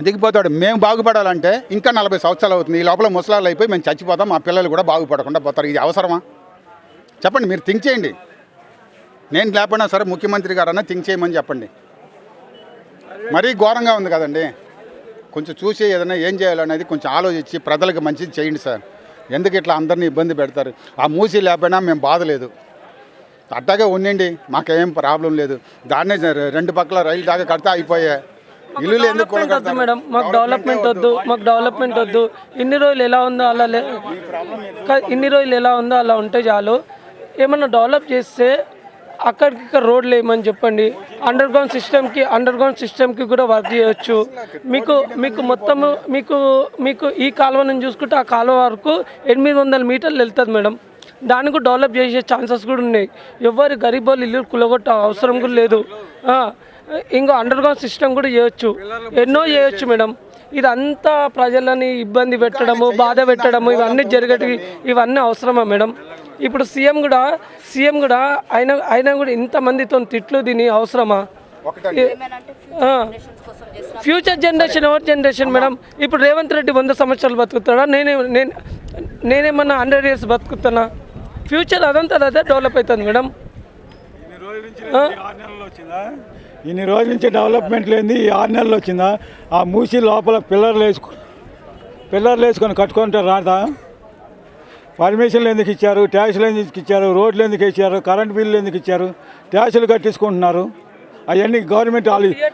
దిగిపోతాడు. మేము బాగుపడాలంటే ఇంకా 40 సంవత్సరాలు అవుతుంది. ఈ లోపల ముసలాళ్ళు అయిపోయి మేము చచ్చిపోతాం, మా పిల్లలు కూడా బాగుపడకుండా పోతారు. ఇది అవసరమా? చెప్పండి, మీరు థింక్ చేయండి. నేను లేకపోయినా సరే ముఖ్యమంత్రి గారన్నా థింక్ చేయమని చెప్పండి. మరీ ఘోరంగా ఉంది కదండి. కొంచెం చూసి ఏదైనా ఏం చేయాలనేది కొంచెం ఆలోచించి ప్రజలకు మంచిది చేయండి సార్. ఎందుకు ఇట్లా అందరినీ ఇబ్బంది పెడతారు? ఆ మూసి లేకపోయినా మేము బాధ లేదు, అట్టాగే ఉండండి, మాకేం ప్రాబ్లం లేదు. దాన్నే 2 పక్కల రైలు దాకా కడితే అయిపోయా. ఇల్లు ఎందుకు వద్దు మేడం, మాకు డెవలప్మెంట్ వద్దు, మాకు డెవలప్మెంట్ వద్దు. ఇన్ని రోజులు ఎలా ఉందో అలా ఉంటే చాలు. ఏమన్నా డెవలప్ చేస్తే అక్కడికి రోడ్లు వేయమని చెప్పండి. అండర్ గ్రౌండ్ సిస్టమ్కి కూడా వర్క్ చేయొచ్చు. మీకు మొత్తము మీకు ఈ కాలువ నుంచి చూసుకుంటే ఆ కాలువ వరకు 800 మీటర్లు వెళ్తుంది మేడం. దానికి డెవలప్ చేసే ఛాన్సెస్ కూడా ఉన్నాయి. ఎవరు గరీబ్ వాళ్ళు ఇల్లు కులగొట్ట అవసరం కూడా లేదు. ఇంకో అండర్ గ్రౌండ్ సిస్టమ్ కూడా చేయొచ్చు, ఎన్నో చేయొచ్చు మేడం. ఇదంతా ప్రజలని ఇబ్బంది పెట్టడము, బాధ పెట్టడము, ఇవన్నీ అవసరమా మేడం? ఇప్పుడు సీఎం కూడా అయినా కూడా ఇంతమందితో తిట్లు తిని అవసరమా? ఫ్యూచర్ జనరేషన్ ఎవరి జనరేషన్ మేడం? ఇప్పుడు రేవంత్ రెడ్డి 100 సంవత్సరాలు బతుకుతాడా? నేనేమన్నా 100 years బతుకుతానా? ఫ్యూచర్ అదే డెవలప్ అవుతుంది మేడం. ఇన్ని రోజుల నుంచి డెవలప్మెంట్ లేని 6 నెలలు వచ్చిందా? ఆ మూసి లోపల పిల్లర్లు వేసుకొని కట్టుకుంటారు రాదా? పర్మిషన్లు ఎందుకు ఇచ్చారు? ట్యాక్స్లు ఎందుకు ఇచ్చారు? రోడ్లు ఎందుకు ఇచ్చారు? కరెంట్ బిల్లు ఎందుకు ఇచ్చారు? ట్యాక్సులు కట్టించుకుంటున్నారు. అవన్నీ గవర్నమెంట్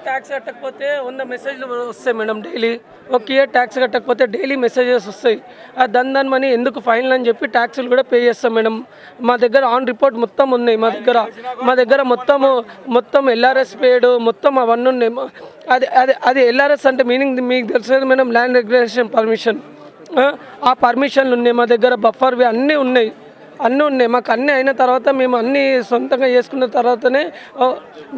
ట్యాక్స్ కట్టకపోతే 100 మెసేజ్లు వస్తాయి మేడం డైలీ. ఒక ఇయర్ ట్యాక్స్ కట్టకపోతే డైలీ మెసేజెస్ వస్తాయి. ఆ దాని మనీ ఎందుకు ఫైనల్ అని చెప్పి ట్యాక్సులు కూడా పే చేస్తాం మేడం. మా దగ్గర ఆన్ రిపోర్ట్ మొత్తం ఉన్నాయి. మా దగ్గర మొత్తం ఎల్ఆర్ఎస్ పేడ్ మొత్తం అవన్నీ ఉన్నాయి. అది ఎల్ఆర్ఎస్ అంటే మీనింగ్ మీకు తెలుసు మేడం, ల్యాండ్ రెగ్యులేషన్ పర్మిషన్. ఆ పర్మిషన్లు ఉన్నాయి మా దగ్గర, బఫర్వి అన్నీ ఉన్నాయి. మాకు అన్నీ అయిన తర్వాత మేము అన్నీ సొంతంగా చేసుకున్న తర్వాతనే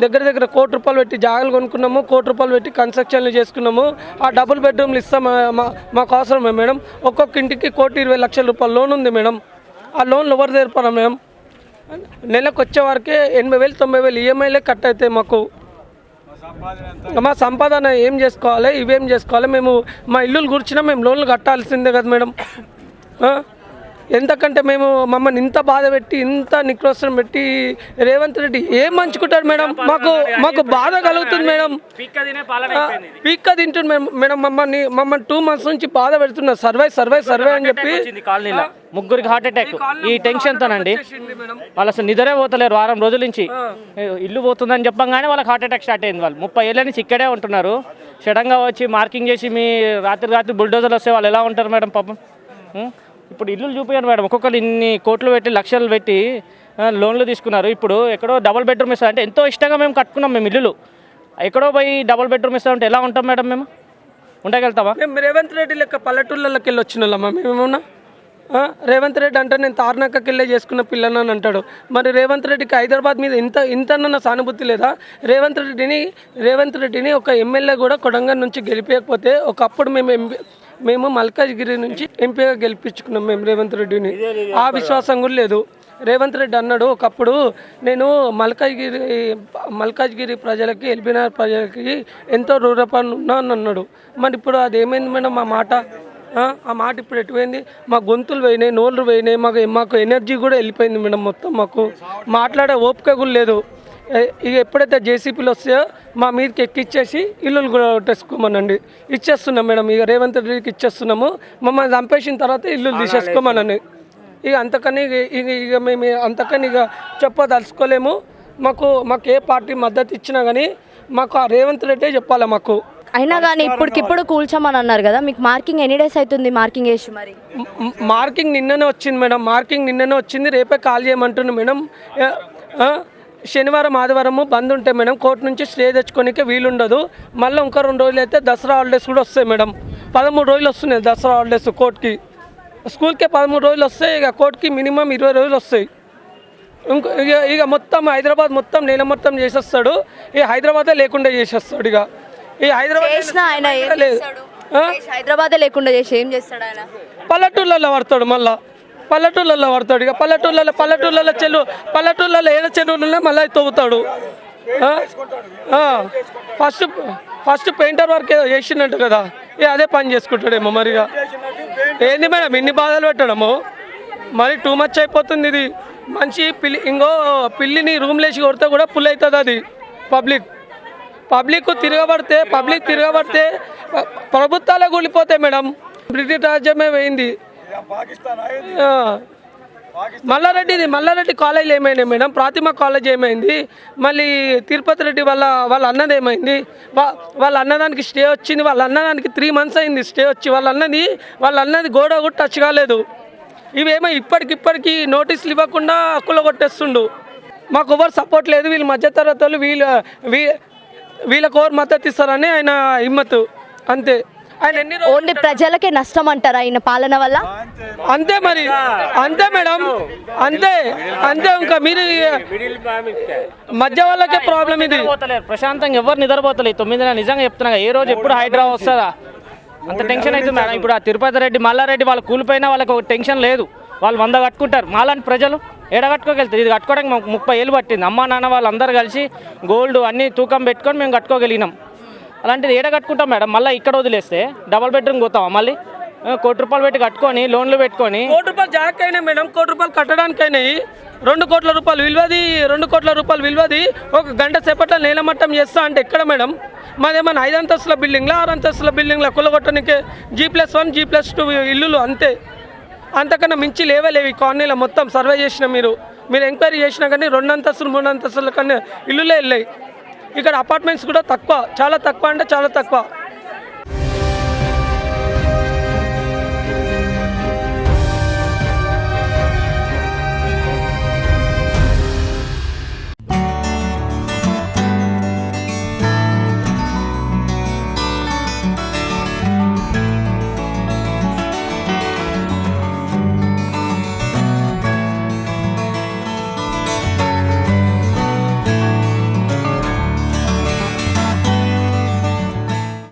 దగ్గర 1 కోటి రూపాయలు పెట్టి జాగాలు కొనుక్కున్నాము, 1 కోటి రూపాయలు పెట్టి కన్స్ట్రక్షన్లు చేసుకున్నాము. ఆ డబుల్ బెడ్రూమ్లు ఇస్తాం మాకు అవసరమే మేడం. ఒక్కొక్క ఇంటికి 1,20,00,000 రూపాయల లోన్ ఉంది మేడం. ఆ లోన్లు ఎవరు తెరపరా మేడం? నెలకు వచ్చే వరకే 80,000 90,000 ఈఎంఐలే కట్ అవుతాయి మాకు. మా సంపాదన ఏం చేసుకోవాలి, ఇవేం చేసుకోవాలి? మేము మా ఇల్లులు కూర్చున్నా మేము లోన్లు కట్టాల్సిందే కదా మేడం. ఎంతకంటే మమ్మల్ని ఇంత బాధ పెట్టి, ఇంత నిక్రోశం పెట్టి రేవంత్ రెడ్డి ఏం మంచుకుంటాడు మేడం? మాకు బాధ కలుగుతుంది మేడం. పీక్క తింటుంది మేడం. మమ్మల్ని 2 months నుంచి బాధ పెడుతున్నారు. సర్వే అని చెప్పి కాలనీలో 3 హార్ట్ అటాక్ ఈ టెన్షన్తోనండి. వాళ్ళు అసలు నిద్రే పోతలేరు వారం రోజుల నుంచి. ఇల్లు పోతుందని చెప్పంగానే వాళ్ళకి హార్ట్ అటాక్ స్టార్ట్ అయింది. వాళ్ళు 30 ఏళ్ళ నుంచి ఇక్కడే ఉంటున్నారు. సడన్గా వచ్చి మార్కింగ్ చేసి మీ రాత్రి బుల్డోజర్లు వస్తే వాళ్ళు ఎలా ఉంటారు మేడం పాపం? ఇప్పుడు ఇల్లు చూపించారు మేడం. ఒక్కొక్కరు ఇన్ని కోట్లు పెట్టి లక్షలు పెట్టి లోన్లు తీసుకున్నారు. ఇప్పుడు ఎక్కడో డబుల్ బెడ్రూమ్ ఇస్తారు అంటే ఎంతో ఇష్టంగా మేము కట్టుకున్నాం. మేము ఇల్లులు ఎక్కడో పోయి డబుల్ బెడ్రూమ్ ఇస్తామంటే ఎలా ఉంటాం మేడం? మేము ఉండగలుగుతామా? మేము రేవంత్ రెడ్డి లెక్క పల్లెటూళ్ళకి వెళ్ళి వచ్చిన వాళ్ళమ్మా మేమేమన్నా? రేవంత్ రెడ్డి అంటే నేను తార్నాకకి వెళ్ళే చేసుకున్న పిల్లని అంటాడు. మరి రేవంత్ రెడ్డికి హైదరాబాద్ మీద ఇంతన్న సానుభూతి లేదా? రేవంత్ రెడ్డిని ఒక ఎమ్మెల్యే కూడా కొడంగల్ నుంచి గెలిపేయకపోతే, ఒకప్పుడు మేము మల్కాజ్గిరి నుంచి ఎంపీగా గెలిపించుకున్నాం మేము రేవంత్ రెడ్డిని. ఆ విశ్వాసం కూడా లేదు. రేవంత్ రెడ్డి అన్నాడు ఒకప్పుడు, నేను మల్కాజ్గిరి ప్రజలకి, ఎల్బీనగర్ ప్రజలకి ఎంతో రూపంలో ఉన్నా అని అన్నాడు. మరి ఇప్పుడు అది ఏమైంది మేడం? ఆ మాట ఇప్పుడు ఎటుపోయింది? మా గొంతులు పోయినాయి, నోళ్ళు పోయినాయి, మాకు ఎనర్జీ కూడా వెళ్ళిపోయింది మేడం. మొత్తం మాకు మాట్లాడే ఓపిక కూడా లేదు. ఇక ఎప్పుడైతే జేసీపీలు వస్తాయో మా మీదకి ఎక్కిచ్చేసి ఇల్లులు కూడా కొట్టేసుకోమనండి. ఇచ్చేస్తున్నాం మేడం. ఇక రేవంత్ రెడ్డికి ఇచ్చేస్తున్నాము. మమ్మల్ని చంపేసిన తర్వాత ఇల్లులు తీసేసుకోమనండి. ఇక అంతకని చెప్పదలుచుకోలేము. మాకు ఏ పార్టీ మద్దతు ఇచ్చినా కానీ మాకు ఆ రేవంత్ రెడ్డే చెప్పాలి మాకు. అయినా కానీ ఇప్పటికిప్పుడు కూల్చామని అన్నారు కదా, మీకు మార్కింగ్ ఎన్ని డేస్ అవుతుంది మార్కింగ్ వేసి? మరి మార్కింగ్ నిన్ననే వచ్చింది మేడం. రేపే కాల్ చేయమంటుంది మేడం. శనివారం ఆదివారము బంద్ ఉంటాయి మేడం. కోర్టు నుంచి స్టే తెచ్చుకోనికే వీలుండదు. మళ్ళీ ఇంకా 2 రోజులు అయితే దసరా హాలిడేస్ కూడా వస్తాయి మేడం. 13 రోజులు వస్తున్నాయి దసరా హాలిడేస్ కోర్టుకి. స్కూల్కే 13 రోజులు వస్తాయి. ఇక కోర్టుకి మినిమం 20 రోజులు వస్తాయి. ఇక మొత్తం హైదరాబాద్ మొత్తం నేల మొత్తం చేసేస్తాడు. ఇక హైదరాబాదే లేకుండా చేసేస్తాడు. ఇక ఈ హైదరాబాదే లేకుండా చేసి ఏం చేస్తాడు ఆయన? పల్లెటూళ్ళల్లో పడతాడు. మళ్ళీ ఇక పల్లెటూళ్ళలో ఏడ చెరువులలో మళ్ళీ తవ్వుతాడు. ఫస్ట్ ఫస్ట్ పెయింటర్ వర్క్ ఏదో చేసిండట కదా, అదే పని చేసుకుంటాడేమో మరిగా. ఏంది మేడం ఇన్ని బాధలు పెట్టడము, మరి టూ మచ్ అయిపోతుంది ఇది. మంచి పిల్లిని రూమ్ లేచి కొడితే కూడా పుల్ అవుతుంది అది. పబ్లిక్ తిరగబడితే ప్రభుత్వాలే కూలిపోతాయి మేడం. బ్రిటిష్ రాజ్యమే పోయింది. మల్లారెడ్డి కాలేజ్ ఏమైంది మేడం, ప్రాతిమ కాలేజ్ ఏమైంది, మళ్ళీ తిరుపతి రెడ్డి వాళ్ళ అన్నది ఏమైంది, వాళ్ళ అన్నదానికి స్టే వచ్చింది, వాళ్ళ అన్నదానికి 3 months అయింది స్టే వచ్చి, వాళ్ళ అన్నది గోడ కూడా టచ్ కాలేదు. ఇవేమో ఇప్పటికిప్పటికి నోటీసులు ఇవ్వకుండా హక్కులు కొట్టేస్తుండు. మాకు ఎవరు సపోర్ట్ లేదు, వీళ్ళు మధ్యతరగతి వాళ్ళు వీళ్ళకి ఎవరు మద్దతు ఇస్తారని ఆయన హిమ్మతు అంతే. ఆయన ఎన్ని ఓన్లీ ప్రజలకే నష్టం అంటారా ఆయన పాలన వల్ల? అంతే మరి, అంతే మేడం, అంతే. ఇంకా మీరు మధ్య వాళ్ళకే ప్రాబ్లం ఇది. నిద్రపోతలేరు ప్రశాంతంగా, ఎవరు నిద్రపోతలేదు 9 నిజంగా చెప్తున్నా. ఏ రోజు ఎప్పుడు హైడ్రా వస్తుందా అంత టెన్షన్ అవుతుంది మేడం. ఇప్పుడు ఆ తిరుపతి రెడ్డి మల్లారెడ్డి వాళ్ళు కూలిపోయినా వాళ్ళకి ఒక టెన్షన్ లేదు, వాళ్ళు 100 కట్టుకుంటారు. మాలాంటి ప్రజలు ఏడ కట్టుకోగలుగుతారు? ఇది కట్టుకోవడానికి మాకు 30 ఏళ్ళు పట్టింది. అమ్మా నాన్న వాళ్ళు అందరు కలిసి గోల్డ్ అన్నీ తూకం పెట్టుకొని మేము కట్టుకోగలిగినాం. అలాంటిది ఏడ కట్టుకుంటాం మేడం? మళ్ళీ ఇక్కడ వదిలేస్తే డబల్ బెడ్రూమ్ పోతామా? మళ్ళీ 1 కోటి రూపాయలు పెట్టి కట్టుకొని లోన్లు పెట్టుకొని 1 కోటి రూపాయలు జాకైనా మేడం, 1 కోటి రూపాయలు కట్టడానికైనాయి. 2 కోట్ల రూపాయలు విలువది 1 గంట సేపట్లో నేలమట్టం చేస్తా అంటే ఎక్కడ మేడం? మాదేమన్నా 5 అంతస్తుల బిల్డింగ్లా 6 అంతస్తుల బిల్డింగ్లా కులగొట్టడానికి G+1 G+2 ఇల్లులు అంతే. అంతకన్నా మించి లేవలేవు ఈ కాలనీలో. మొత్తం సర్వే చేసిన మీరు ఎంక్వైరీ చేసినా కానీ 2 అంతస్తులు 3 అంతస్తుల కన్నా ఇల్లులే వెళ్ళాయి. ఇక్కడ అపార్ట్మెంట్స్ కూడా తక్కువ, చాలా తక్కువ అంటే చాలా తక్కువ.